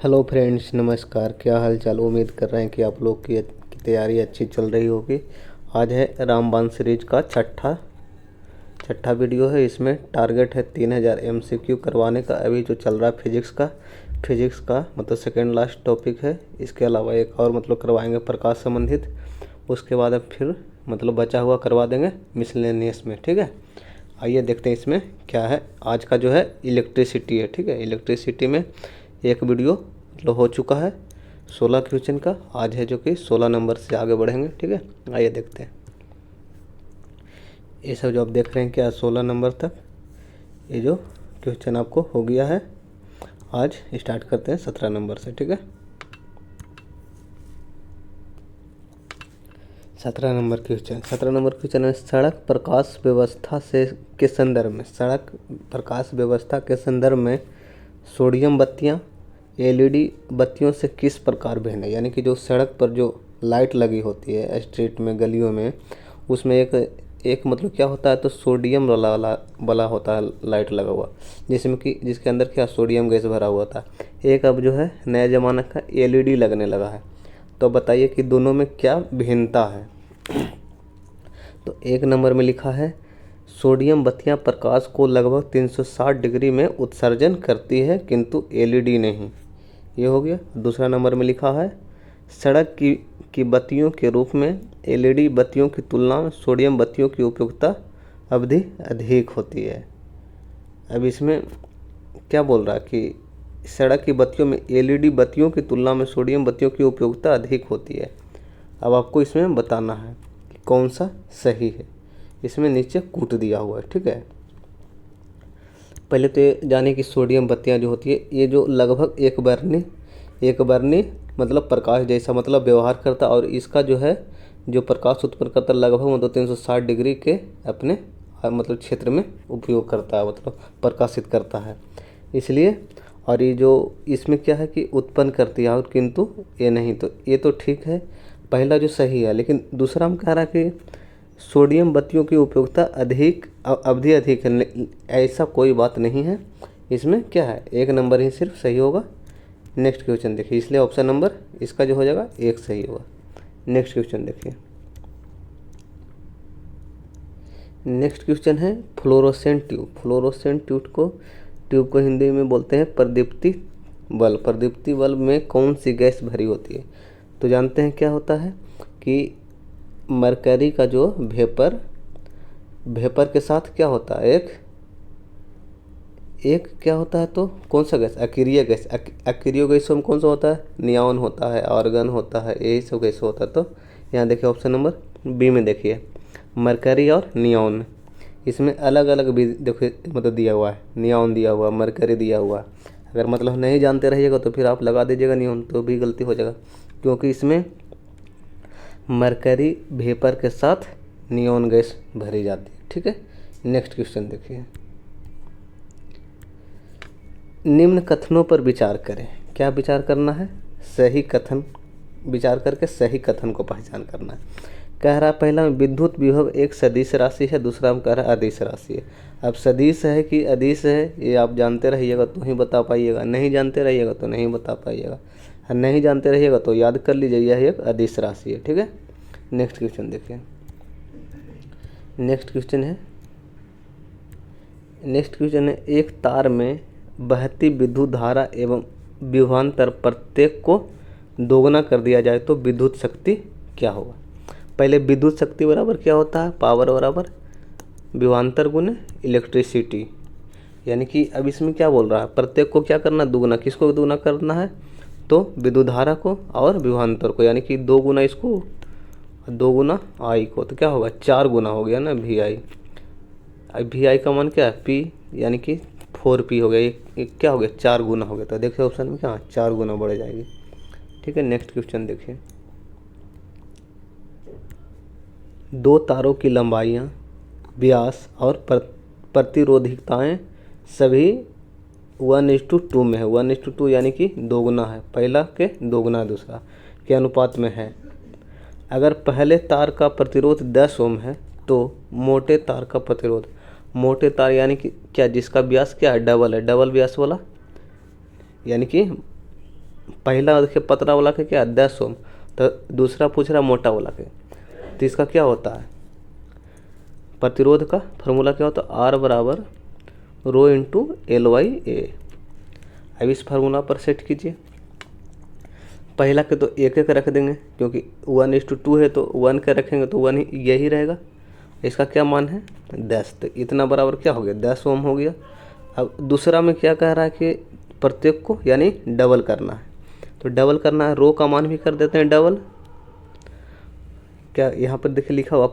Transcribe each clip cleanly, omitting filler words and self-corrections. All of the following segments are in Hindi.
हेलो फ्रेंड्स, नमस्कार। क्या हाल चाल। उम्मीद कर रहे हैं कि आप लोग की तैयारी अच्छी चल रही होगी। आज है रामबाण सीरीज का छठा वीडियो है। इसमें टारगेट है 3000 MCQ करवाने का। अभी जो चल रहा है फिजिक्स का मतलब सेकेंड लास्ट टॉपिक है। इसके अलावा एक और मतलब करवाएंगे प्रकाश संबंधित। उसके बाद अब फिर मतलब बचा हुआ करवा देंगे मिसलेनियस में। ठीक है, आइए देखते हैं इसमें क्या है। आज का जो है इलेक्ट्रिसिटी है। ठीक है, इलेक्ट्रिसिटी में एक वीडियो मतलब हो चुका है 16 क्वेश्चन का। आज है जो कि 16 नंबर से आगे बढ़ेंगे। ठीक है, आइए देखते हैं। ये सब जो आप देख रहे हैं क्या 16 नंबर तक ये जो क्वेश्चन आपको हो गया है। आज स्टार्ट करते हैं 17 नंबर से। ठीक है, 17 नंबर क्वेश्चन है सड़क प्रकाश व्यवस्था से के संदर्भ में सोडियम बत्तियां LED बत्तियों से किस प्रकार भिन्न है। यानी कि जो सड़क पर जो लाइट लगी होती है स्ट्रीट में, गलियों में, उसमें एक मतलब क्या होता है तो सोडियम वाला होता है लाइट लगा हुआ, जिसमें कि जिसके अंदर क्या सोडियम गैस भरा हुआ था। एक अब जो है नया ज़माना का LED लगने लगा है। तो बताइए कि दोनों में क्या भिन्नता है। तो एक नंबर में लिखा है सोडियम बत्तियां प्रकाश को लगभग 360 डिग्री में उत्सर्जन करती है किंतु LED नहीं। ये हो गया। दूसरा नंबर में लिखा है सड़क की बत्तियों के रूप में LED बत्तियों की तुलना में सोडियम बत्तियों की उपयोगिता अवधि अधिक होती है। अब इसमें क्या बोल रहा है कि सड़क की बत्तियों में LED बत्तियों की तुलना में सोडियम बत्तियों की उपयोगिता अधिक होती है। अब आपको इसमें बताना है कि कौन सा सही है। इसमें नीचे कूट दिया हुआ है। ठीक है, पहले तो ये जाने कि सोडियम बत्तियां जो होती है ये जो लगभग एक बर्नी मतलब प्रकाश जैसा मतलब व्यवहार करता, और इसका जो है जो प्रकाश उत्पन्न करता लगभग मतलब 360 डिग्री के अपने मतलब क्षेत्र में उपयोग करता है, मतलब प्रकाशित करता है इसलिए। और ये जो इसमें क्या है कि उत्पन्न करती है और किंतु ये नहीं। तो ये तो ठीक है, पहला जो सही है। लेकिन दूसरा हम कह रहा है कि सोडियम बत्तियों की उपयोगिता अवधि अधिक है, ऐसा कोई बात नहीं है। इसमें क्या है एक नंबर ही सिर्फ सही होगा। नेक्स्ट क्वेश्चन देखिए, इसलिए ऑप्शन नंबर इसका जो हो जाएगा एक सही होगा। नेक्स्ट क्वेश्चन देखिए। नेक्स्ट क्वेश्चन है फ्लोरोसेंट ट्यूब को हिंदी में बोलते हैं प्रदीप्ति बल्ब में कौन सी गैस भरी होती है। तो जानते हैं क्या होता है कि मरकरी का जो वेपर के साथ क्या होता है एक क्या होता है तो कौन सा गैस अक्रिय गैस में कौन सा होता है नियॉन होता है, आर्गन होता है, यही सब गैस होता है। तो यहाँ देखिए ऑप्शन नंबर बी में देखिए मरकरी और नियॉन। इसमें अलग अलग भी देखिए मतलब दिया हुआ है, नियॉन दिया हुआ, मरकरी दिया हुआ। अगर मतलब नहीं जानते रहिएगा तो फिर आप लगा दीजिएगा नियॉन, तो भी गलती हो जाएगा, क्योंकि इसमें मरकरी वेपर के साथ नियॉन गैस भरी जाती है। ठीक है, नेक्स्ट क्वेश्चन देखिए। निम्न कथनों पर विचार करें। क्या विचार करना है, सही कथन विचार करके सही कथन को पहचान करना है। कह रहा पहला विद्युत विभव एक सदिश राशि है, दूसरा में कह रहा अदिश राशि है। अब सदिश है कि अदिश है ये आप जानते रहिएगा तो ही बता पाइएगा, नहीं जानते रहिएगा तो नहीं बता पाइएगा। नहीं जानते रहिएगा तो याद कर लीजिए यह एक अदिश राशि है। ठीक है, नेक्स्ट क्वेश्चन देखिए। नेक्स्ट क्वेश्चन है एक तार में बहती विद्युत धारा एवं विभवांतर प्रत्येक को दोगुना कर दिया जाए तो विद्युत शक्ति क्या होगा। पहले विद्युत शक्ति बराबर क्या होता है पावर बराबर विभवांतर गुने इलेक्ट्रिसिटी। यानी कि अब इसमें क्या बोल रहा है प्रत्येक को क्या करना दुगुना, किसको दुगुना करना है तो विद्युत धारा को और विभवांतर को, यानी कि 2 गुना इसको 2 गुना आई को, तो क्या होगा 4 गुना हो गया ना VI। अब VI का मान क्या है P, यानी कि 4P हो गया। ये क्या हो गया 4 गुना हो गया। तो देखिए ऑप्शन में क्या 4 गुना बढ़ जाएगी। ठीक है, नेक्स्ट क्वेश्चन देखिए। 2 तारों की लंबाइयाँ, व्यास और प्रतिरोधिकताएँ सभी 1:2 में है। 1:2 यानी कि 2 गुना है, पहला के 2 गुना दूसरा के अनुपात में है। अगर पहले तार का प्रतिरोध 10 ओम है तो मोटे तार का प्रतिरोध, मोटे तार यानी कि क्या जिसका व्यास क्या है डबल है, डबल व्यास वाला, यानी कि पहला देखिए पतला वाला के क्या 10 ओम, तो दूसरा पूछ रहा मोटा वाला के, तो इसका क्या होता है प्रतिरोध का फॉर्मूला क्या होता है, आर बराबर रो इंटू एल वाई ए। अब इस फार्मूला पर सेट कीजिए। पहला के तो एक एक रख देंगे क्योंकि 1:2 है, तो 1 का रखेंगे तो 1 यही रहेगा। इसका क्या मान है 10, तो इतना बराबर क्या हो गया 10 ओम हो गया। अब दूसरा में क्या कह रहा है कि प्रत्येक को यानी डबल करना है, तो डबल करना है, रो का मान भी कर देते हैं डबल। क्या यहाँ पर देखिए लिखा हुआ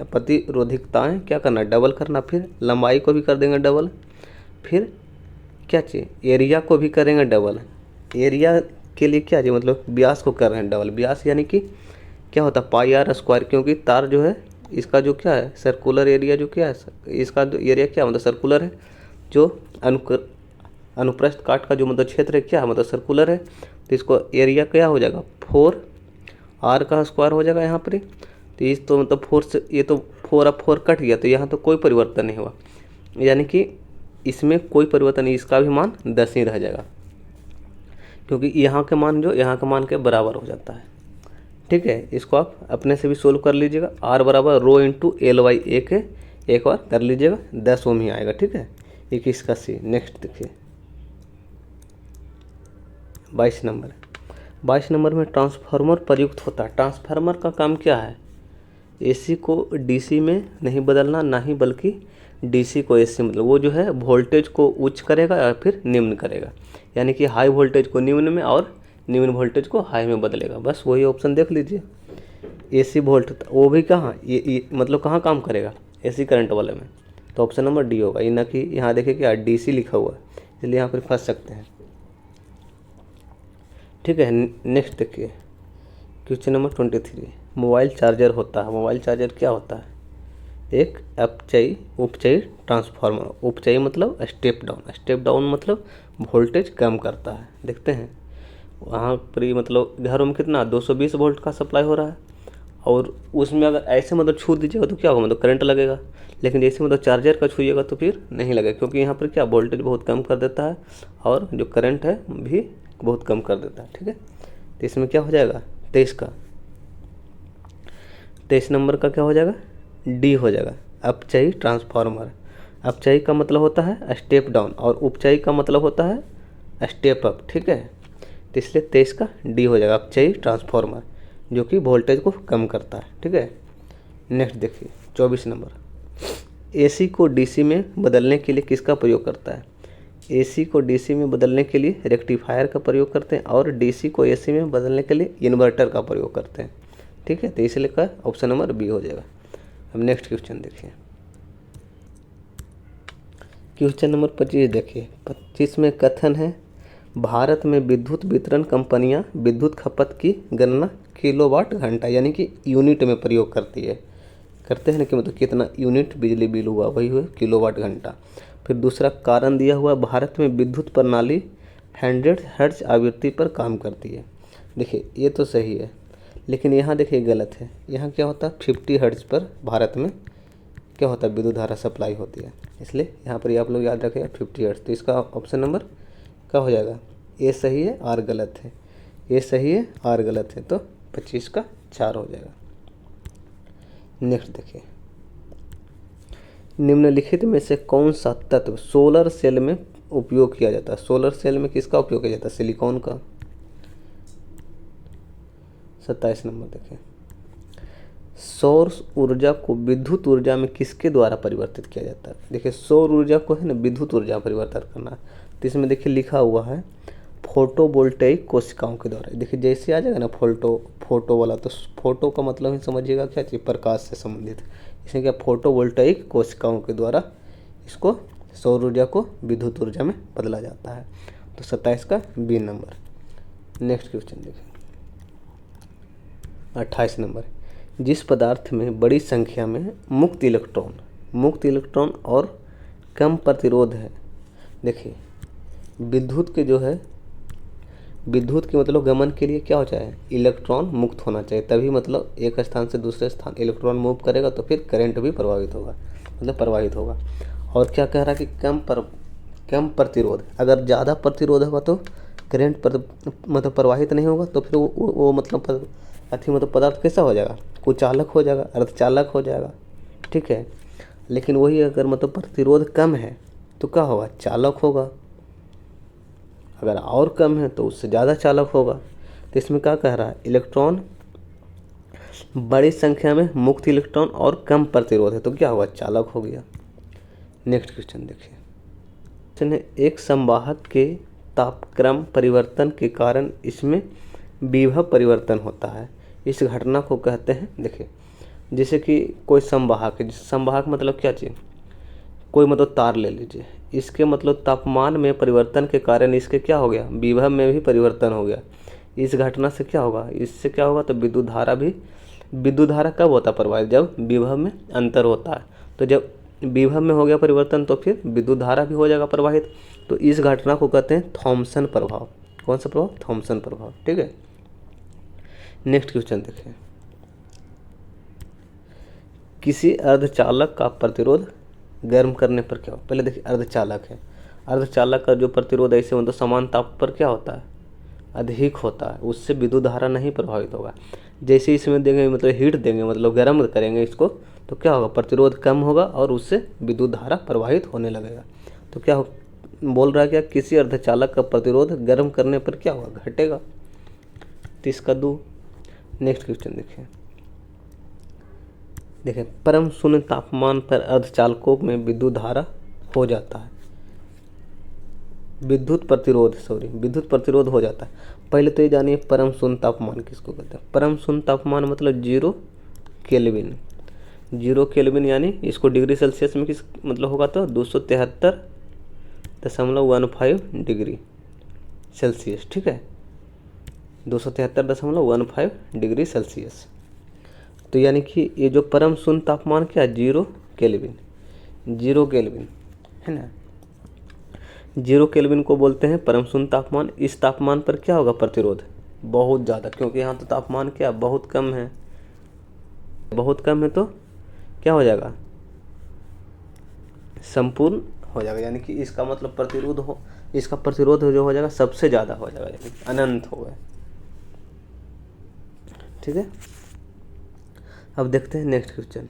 प्रतिरोधिकताएँ क्या करना है डबल करना, फिर लंबाई को भी कर देंगे डबल, फिर क्या चाहिए एरिया को भी करेंगे डबल। एरिया के लिए क्या चाहिए मतलब व्यास को कर रहे हैं डबल, व्यास यानी कि क्या होता है पाई आर स्क्वायर, क्योंकि तार जो है इसका जो क्या है सर्कुलर एरिया जो क्या है, इसका जो एरिया क्या मतलब सर्कुलर है, जो अनुप्रस्थ काट का जो मतलब क्षेत्र है क्या है मतलब सर्कुलर है, तो इसको एरिया क्या हो जाएगा 4 का स्क्वायर हो जाएगा यहाँ पर। तो इस तो मतलब 4 से ये तो 4 अब 4 कट गया, तो यहाँ तो कोई परिवर्तन नहीं हुआ, यानी कि इसमें कोई परिवर्तन नहीं, इसका भी मान 10 ही रह जाएगा, क्योंकि यहाँ के मान जो यहाँ के मान के बराबर हो जाता है। ठीक है, इसको आप अपने से भी सोल्व कर लीजिएगा। आर बराबर रो इंटू एल वाई ए के एक बार कर लीजिएगा, 10 ओम ही आएगा। ठीक है, 21 का सी। नेक्स्ट देखिए 22 नंबर। 22 नंबर में ट्रांसफार्मर प्रयुक्त होता है। ट्रांसफार्मर का काम क्या है, एसी को डीसी में नहीं बदलना, ना ही बल्कि डीसी को एसी, मतलब वो जो है वोल्टेज को उच्च करेगा या फिर निम्न करेगा, यानी कि हाई वोल्टेज को निम्न में और निम्न वोल्टेज को हाई में बदलेगा। बस वही ऑप्शन देख लीजिए। एसी वोल्ट वो भी कहाँ ये मतलब कहाँ काम करेगा एसी करंट वाले में, तो ऑप्शन नंबर डी होगा। ये ना कि यहाँ देखिए क्या डीसी लिखा हुआ है, इसलिए यहाँ पर फंस सकते हैं। ठीक है, नेक्स्ट देखिए क्वेश्चन नंबर 23। मोबाइल चार्जर होता है। मोबाइल चार्जर क्या होता है, एक उपचयी ट्रांसफार्मर। उपचयी मतलब स्टेप डाउन, स्टेप डाउन मतलब वोल्टेज कम करता है। देखते हैं वहाँ पर मतलब घरों में कितना 220 वोल्ट का सप्लाई हो रहा है, और उसमें अगर ऐसे मतलब छू दीजिएगा तो क्या होगा मतलब करंट लगेगा, लेकिन जैसे मतलब चार्जर का छूइएगा तो फिर नहीं लगेगा, क्योंकि यहाँ पर क्या वोल्टेज बहुत कम कर देता है और जो करंट है भी बहुत कम कर देता है। ठीक है, तो इसमें क्या हो जाएगा 23 नंबर का क्या हो जाएगा डी हो जाएगा, अपचयी ट्रांसफार्मर। अपचयी का मतलब होता है स्टेप डाउन और उपचयी का मतलब होता है स्टेप अप। ठीक है, तो इसलिए 23 का डी हो जाएगा, अपचयी ट्रांसफार्मर जो कि वोल्टेज को कम करता है। ठीक है, नेक्स्ट देखिए 24 नंबर। एसी को डीसी में बदलने के लिए किसका प्रयोग करता है। एसी को डीसी में बदलने के लिए रेक्टिफायर का प्रयोग करते हैं, और डीसी को एसी में बदलने के लिए इन्वर्टर का प्रयोग करते हैं। ठीक है, तो इसलिए का ऑप्शन नंबर बी हो जाएगा। अब नेक्स्ट क्वेश्चन देखिए, क्वेश्चन नंबर 25 देखिए। 25 में कथन है भारत में विद्युत वितरण कंपनियां विद्युत खपत की गणना किलोवाट घंटा यानी कि यूनिट में प्रयोग करती है, करते हैं ना कि मतलब कितना यूनिट बिजली बिल हुआ वही हुआ किलोवाट घंटा। फिर दूसरा कारण दिया हुआ भारत में विद्युत प्रणाली 100 हर्ट्ज आवृत्ति पर काम करती है। देखिए ये तो सही है, लेकिन यहाँ देखिए गलत है। यहाँ क्या होता है 50 हर्ट्ज पर भारत में क्या होता है विद्युत धारा सप्लाई होती है, इसलिए यहाँ पर ये आप लोग याद रखें 50 हर्ट्ज। तो इसका ऑप्शन नंबर क्या हो जाएगा, ए सही है आर गलत है, ए सही है आर गलत है, तो 25 का 4 हो जाएगा। नेक्स्ट देखिए, निम्नलिखित में से कौन सा तत्व सोलर सेल में उपयोग किया जाता है। सोलर सेल में किसका उपयोग किया जाता है, सिलिकॉन का। 27 नंबर देखें, सौर ऊर्जा को विद्युत ऊर्जा में किसके द्वारा परिवर्तित किया जाता है। देखिए सौर ऊर्जा को है ना विद्युत ऊर्जा परिवर्तित करना, तो इसमें देखिए लिखा हुआ है फोटोवोल्टेइक कोशिकाओं के द्वारा। देखिए जैसे आ जाएगा ना फोटो वाला, तो फोटो का मतलब ही समझिएगा क्या चीज़ प्रकाश से संबंधित, इसमें क्या फोटोवोल्टेइक कोशिकाओं के द्वारा इसको सौर ऊर्जा को विद्युत ऊर्जा में बदला जाता है। तो 27 का बी नंबर। नेक्स्ट क्वेश्चन देखिए 28 नंबर। जिस पदार्थ में बड़ी संख्या में मुक्त इलेक्ट्रॉन और कम प्रतिरोध है। देखिए विद्युत के जो है विद्युत के मतलब गमन के लिए क्या हो जाए इलेक्ट्रॉन मुक्त होना चाहिए, तभी मतलब एक स्थान से दूसरे स्थान इलेक्ट्रॉन मूव करेगा तो फिर करंट भी प्रवाहित होगा। और क्या कह रहा है कि कम प्रतिरोध, अगर ज़्यादा प्रतिरोध होगा तो करंट पर मतलब प्रवाहित नहीं होगा तो फिर वो मतलब मतलब पदार्थ कैसा हो जाएगा, कुचालक हो जाएगा, अर्धचालक हो जाएगा। ठीक है, लेकिन वही अगर मतलब प्रतिरोध कम है तो क्या होगा, चालक होगा। अगर और कम है तो उससे ज़्यादा चालक होगा। तो इसमें क्या कह रहा है, इलेक्ट्रॉन बड़ी संख्या में मुक्त इलेक्ट्रॉन और कम प्रतिरोध है तो क्या होगा, चालक हो गया। नेक्स्ट क्वेश्चन देखिए, क्वेश्चन है एक संवाहक के तापक्रम परिवर्तन के कारण इसमें विभव परिवर्तन होता है, इस घटना को कहते हैं। देखिए जैसे कि कोई संवाहक है, संवाहक मतलब क्या चीज़, कोई मतलब तार ले लीजिए, इसके मतलब तापमान में परिवर्तन के कारण इसके क्या हो गया, विभव में भी परिवर्तन हो गया। इस घटना से क्या होगा, इससे क्या होगा, तो विद्युत धारा भी, विद्युत धारा कब होता है प्रवाहित, जब विभव में अंतर होता है। तो जब विभव में हो गया परिवर्तन तो फिर विद्युत धारा भी हो जाएगा प्रवाहित। तो इस घटना को कहते हैं थॉमसन प्रभाव। कौन सा प्रभाव, थॉमसन प्रभाव। ठीक है, नेक्स्ट क्वेश्चन देखिए, किसी अर्धचालक का प्रतिरोध गर्म करने पर क्या हो। पहले देखिए अर्धचालक है, अर्धचालक का जो प्रतिरोध ऐसे मतलब समान ताप पर क्या होता है, अधिक होता है, उससे विद्युत धारा नहीं प्रभावित होगा। जैसे इसमें देंगे मतलब हीट देंगे मतलब गर्म करेंगे इसको तो क्या होगा, प्रतिरोध कम होगा और उससे विद्युत धारा प्रवाहित होने लगेगा। तो क्या बोल रहा है, क्या किसी अर्धचालक का प्रतिरोध गर्म करने पर क्या होगा, घटेगा। तो इसका दो। नेक्स्ट क्वेश्चन देखिए परम शून्य तापमान पर अर्धचालकों में विद्युत धारा हो जाता है, विद्युत प्रतिरोध हो जाता है। पहले तो ये जानिए परम शून्य तापमान किसको कहते हैं। परम शून्य तापमान मतलब 0 केल्विन। 0 केल्विन यानी इसको डिग्री सेल्सियस में किस मतलब होगा, तो 273.15 डिग्री सेल्सियस। ठीक है, 273.15 डिग्री सेल्सियस। तो यानी कि ये जो परम शून्य तापमान क्या है, 0 केल्विन, 0 केल्विन है ना, 0 केल्विन को बोलते हैं परम शून्य तापमान। इस तापमान पर क्या होगा, प्रतिरोध बहुत ज़्यादा, क्योंकि यहाँ तो तापमान क्या बहुत कम है, बहुत कम है तो क्या हो जाएगा, संपूर्ण हो जाएगा। यानी कि इसका मतलब प्रतिरोध हो, इसका प्रतिरोध जो हो जाएगा सबसे ज़्यादा हो जाएगा, यानी अनंत होगा। ठीक है, अब देखते हैं नेक्स्ट क्वेश्चन।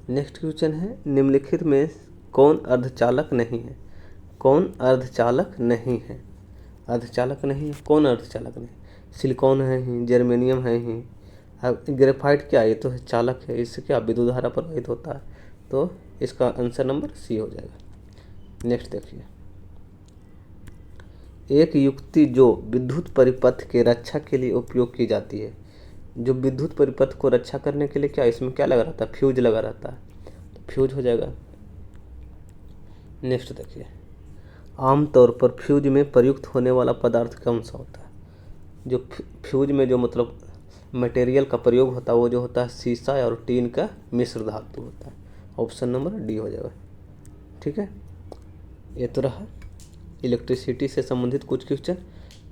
नेक्स्ट क्वेश्चन है निम्नलिखित में कौन अर्धचालक नहीं है, कौन अर्धचालक नहीं है, अर्धचालक नहीं है, कौन अर्धचालक नहीं, सिलिकॉन है ही, जर्मेनियम है ही। अब ग्रेफाइट क्या है, ये तो है चालक है, इससे क्या विद्युत धारा प्रवाहित होता है। तो इसका आंसर नंबर सी हो जाएगा। नेक्स्ट देखिए, एक युक्ति जो विद्युत परिपथ के रक्षा के लिए उपयोग की जाती है, जो विद्युत परिपथ को रक्षा करने के लिए क्या इसमें क्या लगा रहता है, फ्यूज लगा रहता है, तो फ्यूज हो जाएगा। नेक्स्ट देखिए, आमतौर पर फ्यूज में प्रयुक्त होने वाला पदार्थ कौन सा होता है। जो फ्यूज में जो मतलब मटेरियल का प्रयोग होता है वो जो होता है सीसा और टीन का मिश्र धातु होता है। ऑप्शन नंबर डी हो जाएगा। ठीक है, ये तो रहा इलेक्ट्रिसिटी से संबंधित कुछ क्वेश्चन।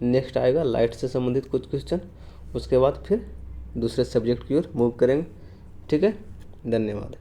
नेक्स्ट आएगा लाइट से संबंधित कुछ क्वेश्चन, उसके बाद फिर दूसरे सब्जेक्ट की ओर मूव करेंगे। ठीक है, धन्यवाद।